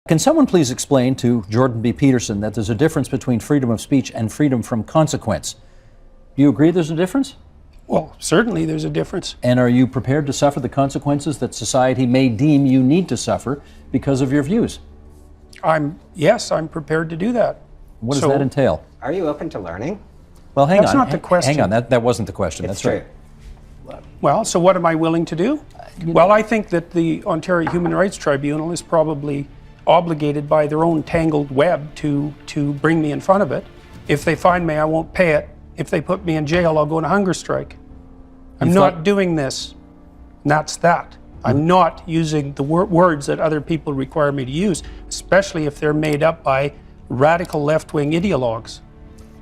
Can someone please explain to Jordan B. Peterson that there's a difference between freedom of speech and freedom from consequence? Do you agree there's a difference? Well, certainly there's a difference. And are you prepared to suffer the consequences that society may deem you need to suffer because of your views? Yes, I'm prepared to do that. What does that entail? Are you open to learning? Well, hang on. That's not the question. Hang on, that wasn't the question. It's That's true. right. Well, so what am I willing to do? Well, I think that the Ontario Human Rights Tribunal is probably obligated by their own tangled web to bring me in front of it. If they find me, I won't pay it. If they put me in jail, I'll go on a hunger strike. I'm not doing this. And that's that. I'm not using the words that other people require me to use, especially if they're made up by radical left-wing ideologues.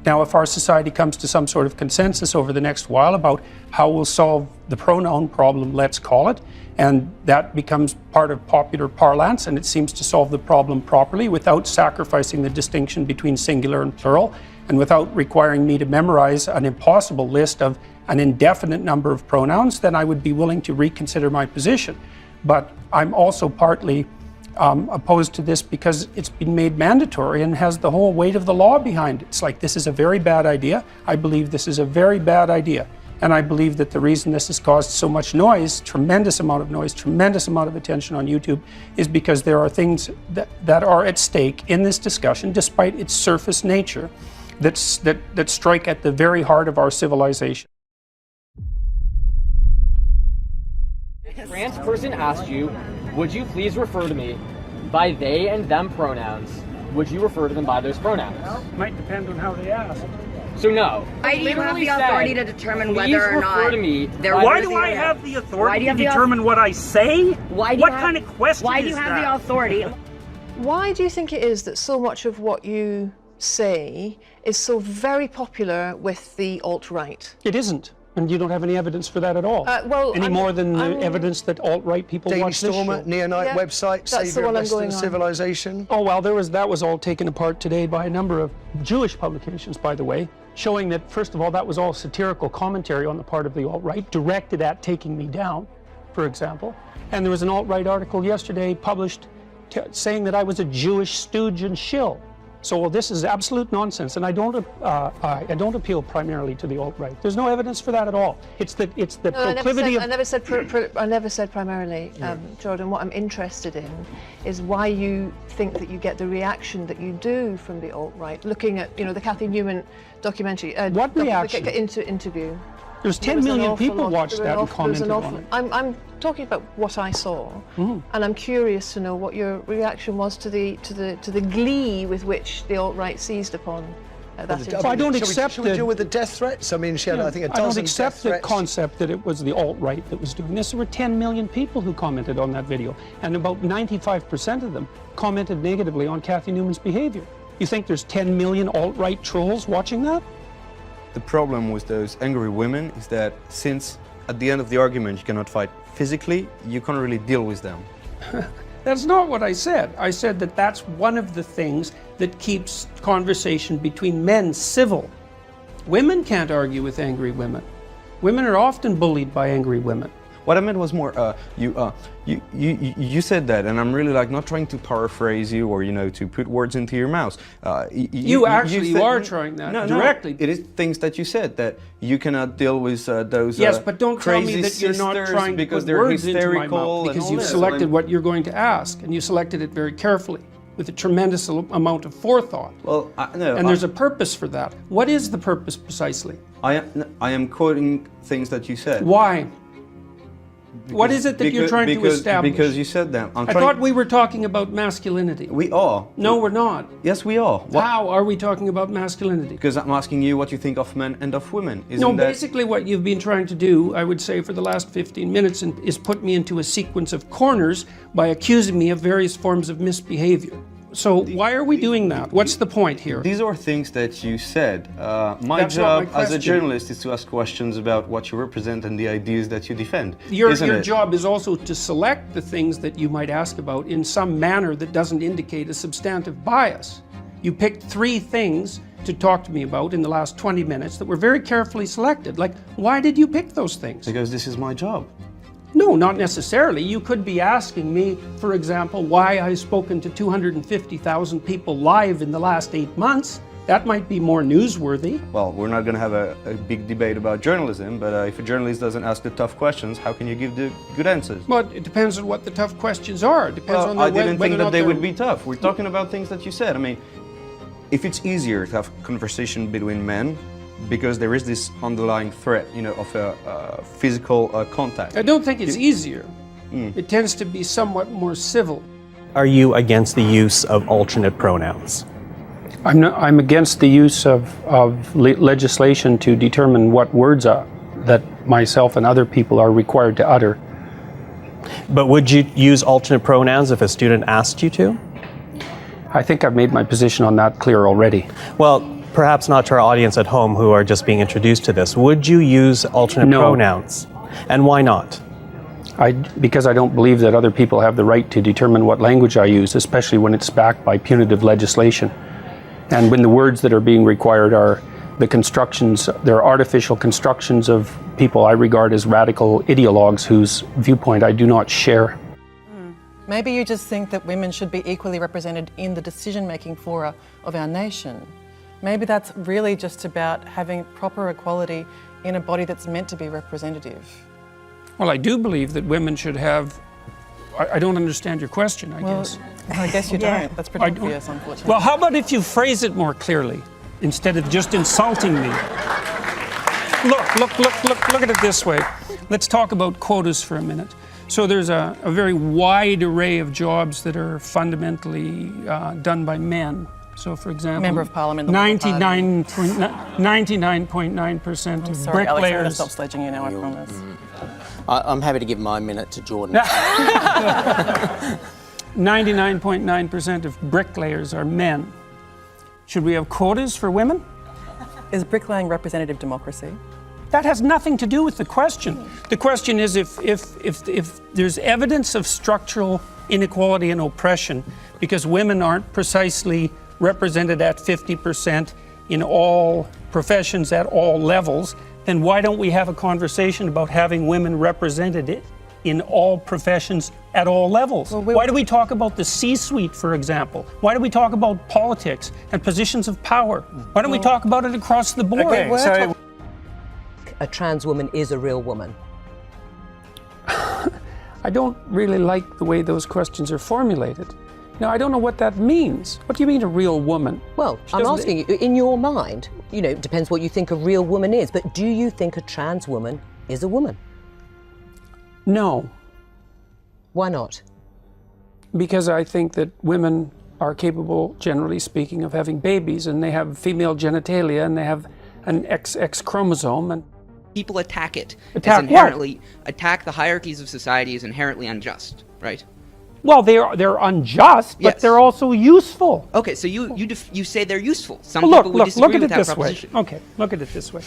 Now, if our society comes to some sort of consensus over the next while about how we'll solve the pronoun problem, let's call it, and that becomes part of popular parlance and it seems to solve the problem properly without sacrificing the distinction between singular and plural and without requiring me to memorize an impossible list of an indefinite number of pronouns, then I would be willing to reconsider my position. But I'm also partly opposed to this because it's been made mandatory and has the whole weight of the law behind it. It's like, this is a very bad idea. I believe this is a very bad idea. And I believe that the reason this has caused so much noise, tremendous amount of noise, tremendous amount of attention on YouTube, is because there are things that are at stake in this discussion, despite its surface nature, that strike at the very heart of our civilization. If a trans person asked you, would you please refer to me by they and them pronouns, would you refer to them by those pronouns? Might depend on how they ask. So no. Why do you have the authority to determine whether or not... refer to me. Why do I have the authority to determine what I say? What kind of question is that? Why do you have the authority? Why do you think it is that so much of what you say is so very popular with the alt-right? It isn't. And you don't have any evidence for that at all. Any more than the evidence that alt-right people watch this show. Neonite website, Savior of Western Civilization. Oh, well, that was all taken apart today by a number of Jewish publications, by the way, showing that, first of all, that was all satirical commentary on the part of the alt-right, directed at taking me down, for example. And there was an alt-right article yesterday published saying that I was a Jewish stooge and shill. So this is absolute nonsense, and I don't appeal primarily to the alt-right. There's no evidence for that at all. It's the proclivity of... I never said primarily, Jordan. What I'm interested in is why you think that you get the reaction that you do from the alt-right. Looking at, the Kathy Newman documentary. What reaction? Interview. There's 10 million people watched that and commented on it. I'm talking about what I saw, and I'm curious to know what your reaction was to the glee with which the alt-right seized upon that interview. I don't accept. Should we deal with the death threats? I mean, she had, I think, a dozen. I don't accept the concept that it was the alt-right that was doing this. There were 10 million people who commented on that video, and about 95% of them commented negatively on Kathy Newman's behavior. You think there's 10 million alt-right trolls watching that? The problem with those angry women is that since at the end of the argument you cannot fight physically, you can't really deal with them. That's not what I said. I said that that's one of the things that keeps conversation between men civil. Women can't argue with angry women. Women are often bullied by angry women. What I meant was more, you said that, and I'm really not trying to paraphrase you or to put words into your mouth. You are trying that directly. No, it is things that you said that you cannot deal with those. Yes, but don't tell me that you're not trying to put words into my mouth because you've selected what you're going to ask, and you selected it very carefully with a tremendous amount of forethought. Well, and there's a purpose for that. What is the purpose precisely? I am quoting things that you said. Why? What is it that you're trying to establish? Because you said that. I thought we were talking about masculinity. We are. No, we're not. Yes, we are. How are we talking about masculinity? Because I'm asking you what you think of men and of women. Basically what you've been trying to do, I would say, for the last 15 minutes is put me into a sequence of corners by accusing me of various forms of misbehavior. So why are we doing that? What's the point here? These are things that you said. My job as a journalist is to ask questions about what you represent and the ideas that you defend. Your job is also to select the things that you might ask about in some manner that doesn't indicate a substantive bias. You picked 3 things to talk to me about in the last 20 minutes that were very carefully selected. Why did you pick those things? Because this is my job. No, not necessarily. You could be asking me, for example, why I've spoken to 250,000 people live in the last 8 months. That might be more newsworthy. Well, we're not going to have a big debate about journalism, but if a journalist doesn't ask the tough questions, how can you give the good answers? But it depends on what the tough questions are. It depends on I didn't think that they would be tough. We're talking about things that you said. I mean, if it's easier to have conversation between men, because there is this underlying threat, you know, of a physical contact. I don't think it's easier. It tends to be somewhat more civil. Are you against the use of alternate pronouns? I'm against the use of legislation to determine what words that myself and other people are required to utter. But would you use alternate pronouns if a student asked you to? I think I've made my position on that clear already. Well, perhaps not to our audience at home who are just being introduced to this. Would you use alternate pronouns? And why not? Because I don't believe that other people have the right to determine what language I use, especially when it's backed by punitive legislation. And when the words that are being required are the constructions, they're artificial constructions of people I regard as radical ideologues whose viewpoint I do not share. Maybe you just think that women should be equally represented in the decision-making fora of our nation. Maybe that's really just about having proper equality in a body that's meant to be representative. Well, I do believe that women should have... I don't understand your question, I guess. I guess you don't. That's pretty obvious, unfortunately. Well, how about if you phrase it more clearly, instead of just insulting me? Look at it this way. Let's talk about quotas for a minute. So there's a very wide array of jobs that are fundamentally done by men. So, for example, Member of Parliament, 99.9% of sorry, Alex, I'm going to bricklayers. stop sledging you now, I promise. I'm happy to give my minute to Jordan. 99.9% of bricklayers are men. Should we have quotas for women? Is bricklaying representative democracy? That has nothing to do with the question. The question is if there's evidence of structural inequality and oppression because women aren't precisely represented at 50% in all professions at all levels, then why don't we have a conversation about having women represented in all professions at all levels? Why do we talk about the C-suite, for example? Why do we talk about politics and positions of power? Why don't we talk about it across the board? Okay, so a trans woman is a real woman. I don't really like the way those questions are formulated. Now, I don't know what that means. What do you mean a real woman? Well, I'm asking you, in your mind, you know, it depends what you think a real woman is, but do you think a trans woman is a woman? No. Why not? Because I think that women are capable, generally speaking, of having babies, and they have female genitalia, and they have an XX chromosome, and people attack it. Attack as inherently attack the hierarchies of society as inherently unjust, right? Well, they're unjust, but yes. they're also useful. Okay, so you say they're useful. Some well, people would disagree look at with it that this proposition. way. Okay, look at it this way.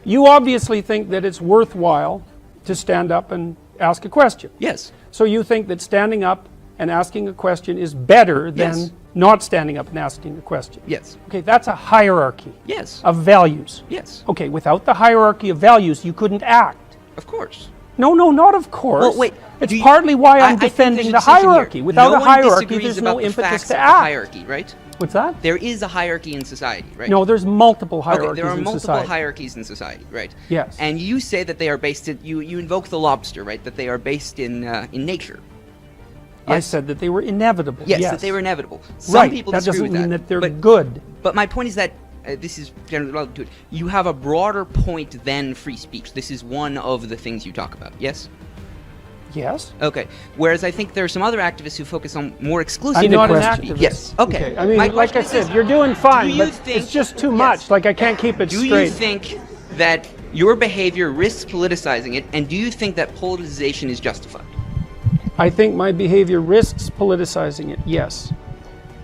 You obviously think that it's worthwhile to stand up and ask a question. Yes. So you think that standing up and asking a question is better than not standing up and asking a question. Yes. Okay, that's a hierarchy. Yes. Of values. Yes. Okay, without the hierarchy of values, you couldn't act. Of course. No, not of course. Well, wait. It's partly why I'm defending the hierarchy. Without a hierarchy, there's no impetus to act. Hierarchy, right? What's that? There is a hierarchy in society, right? No, there's multiple hierarchies in society. Okay, there are multiple society. hierarchies in society, right? Yes. And you say that they are based in, you invoke the lobster, right? That they are based in nature. Yes. I said that they were inevitable. Yes, that they were inevitable. Some people disagree with that. That doesn't mean that they're good. But my point is that, this is generally relevant to it, you have a broader point than free speech. This is one of the things you talk about, yes? Yes. Okay. Whereas I think there are some other activists who focus on more exclusive. I'm not an activist. Yes. Okay. I mean, like I said, you're doing fine, but it's just too much. Like I can't keep it straight. Do you think that your behavior risks politicizing it, and do you think that politicization is justified? I think my behavior risks politicizing it, yes.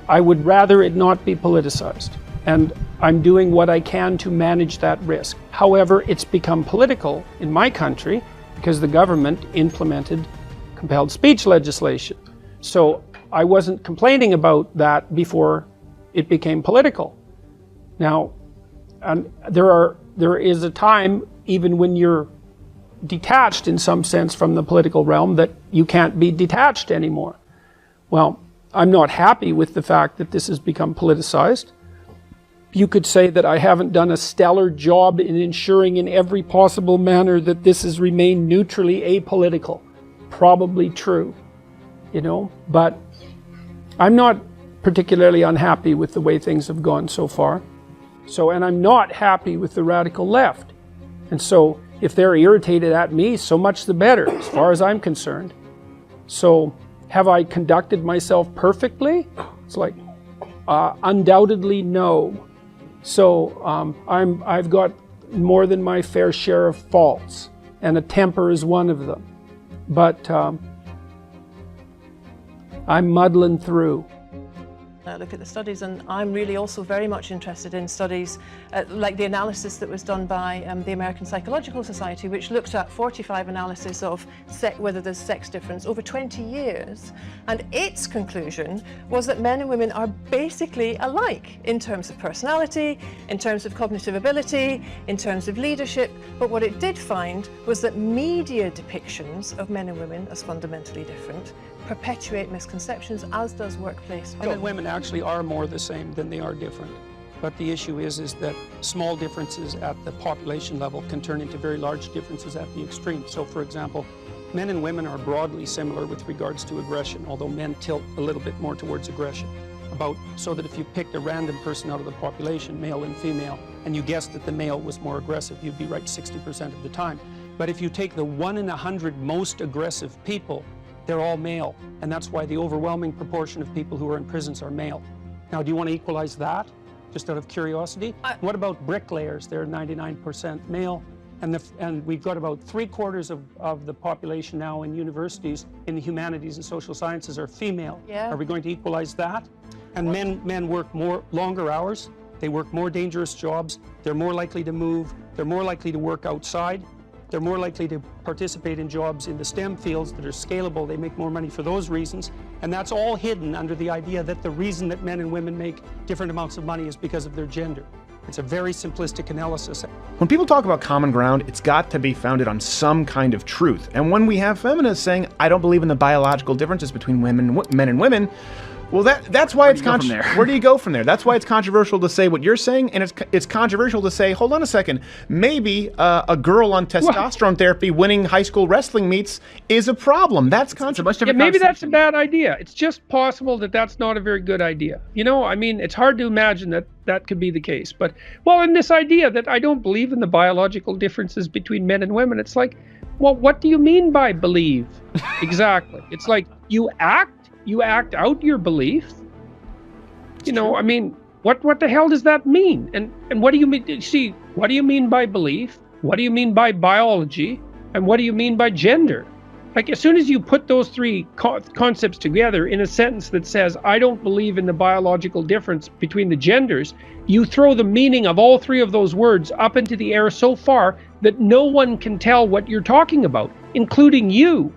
I would rather it not be politicized, and I'm doing what I can to manage that risk. However, it's become political in my country because the government implemented compelled speech legislation. So I wasn't complaining about that before it became political. Now, there is a time, even when you're detached in some sense from the political realm, that you can't be detached anymore. Well, I'm not happy with the fact that this has become politicized. You could say that I haven't done a stellar job in ensuring in every possible manner that this has remained neutrally apolitical. Probably true, you know, but I'm not particularly unhappy with the way things have gone so far. And I'm not happy with the radical left. And so if they're irritated at me, so much the better, as far as I'm concerned. So have I conducted myself perfectly? It's like, undoubtedly no. So I've got more than my fair share of faults, and a temper is one of them. But I'm muddling through. I look at the studies, and I'm really also very much interested in studies like the analysis that was done by the American Psychological Society, which looked at 45 analysis of whether there's sex difference over 20 years. And its conclusion was that men and women are basically alike in terms of personality, in terms of cognitive ability, in terms of leadership. But what it did find was that media depictions of men and women as fundamentally different perpetuate misconceptions, as does workplace. Men and women actually are more the same than they are different. But the issue is that small differences at the population level can turn into very large differences at the extreme. So, for example, men and women are broadly similar with regards to aggression, although men tilt a little bit more towards aggression. So that if you picked a random person out of the population, male and female, and you guessed that the male was more aggressive, you'd be right 60% of the time. But if you take the 1 in 100 most aggressive people, they're all male, and that's why the overwhelming proportion of people who are in prisons are male. Now, do you want to equalize that, just out of curiosity? What about bricklayers? They're 99% male, and we've got about 3/4 of the population now in universities in the humanities and social sciences are female. Yeah. Are we going to equalize that? And men work longer hours, they work more dangerous jobs, they're more likely to move, they're more likely to work outside. They're more likely to participate in jobs in the STEM fields that are scalable. They make more money for those reasons. And that's all hidden under the idea that the reason that men and women make different amounts of money is because of their gender. It's a very simplistic analysis. When people talk about common ground, it's got to be founded on some kind of truth. And when we have feminists saying, I don't believe in the biological differences between men and women, well, that's why it's controversial. Where do you go from there? That's why it's controversial to say what you're saying, and it's controversial to say, hold on a second, maybe a girl on testosterone therapy winning high school wrestling meets is a problem. That's controversial. Yeah, maybe that's a bad idea. It's just possible that that's not a very good idea. You know, I mean, it's hard to imagine that that could be the case. But, well, in this idea that I don't believe in the biological differences between men and women, it's like, well, what do you mean by believe? Exactly. It's like you act out your belief. You know, I mean, what the hell does that mean? And what do you mean? See, what do you mean by belief? What do you mean by biology? And what do you mean by gender? Like, as soon as you put those three concepts together in a sentence that says, I don't believe in the biological difference between the genders, you throw the meaning of all three of those words up into the air so far that no one can tell what you're talking about, including you.